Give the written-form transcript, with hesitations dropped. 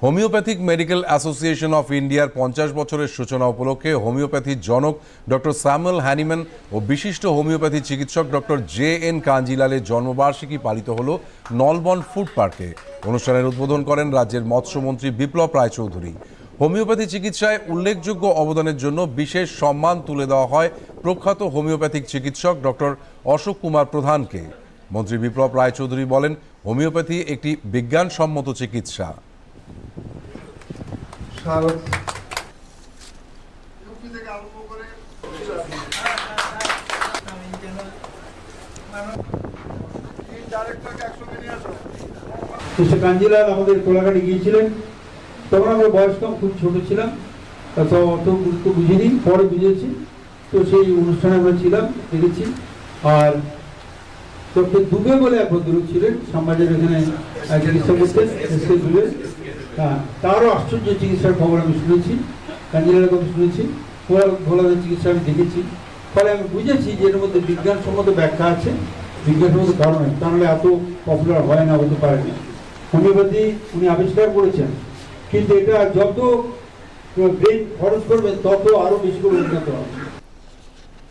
Homeopathic medical association of ইন্ডিয়ার 50 বছরের সূচনা উপলক্ষে হোমিওপ্যাথির জনক ডক্টর স্যামুয়েল হ্যানিম্যান ও বিশিষ্ট হোমিওপ্যাথি চিকিৎসক ডক্টর JN কাঞ্জিলালের জন্মবার্ষিকী পালিত হল নলবন ফুড পার্কে। অনুষ্ঠানের উদ্বোধন করেন রাজ্যের মৎস্যমন্ত্রী বিপ্লব রায়চৌধুরী। হোমিওপ্যাথি চিকিৎসায় উল্লেখযোগ্য অবদানের জন্য বিশেষ সম্মান তুলে দেওয়া হয় প্রখ্যাত হোমিওপ্যাথিক চিকিৎসক ডক্টর অশোক কুমার প্রধানকে। মন্ত্রী বিপ্লব রায়চৌধুরী বলেন, হোমিওপ্যাথি একটি বিজ্ঞানসম্মত চিকিৎসা। কাঞ্জিলাল আমাদের কোলাঘাটে গিয়েছিলেন, তখন আমরা বয়স কম, খুব ছোট ছিলাম, অত গুরুত্ব বুঝিনি, পরে বুঝেছি। তো সেই অনুষ্ঠানে আমরা ছিলাম, দেখেছি। আর ডক্টর দুবে বলে এক ভদ্রলোক ছিলেন, সমাজের এখানে চিকিৎসা করতেন, দুবে। হ্যাঁ, তারও আশ্চর্য চিকিৎসার খবর আমি শুনেছি, কাঞ্জিলালের কথা শুনেছি, ঘোলাদের চিকিৎসা আমি দেখেছি। ফলে আমি বুঝেছি যে এর মধ্যে বিজ্ঞানসম্মত ব্যাখ্যা আছে, বিজ্ঞানসম্মত কারণ, তাহলে এত পপুলার হয় না, হতে পারে না। হোমিওপ্যাথি উনি আবিষ্কার করেছেন, কিন্তু এটা যত ব্রেন খরচ করবেন তত আরো বেশি করে উন্নত হবে।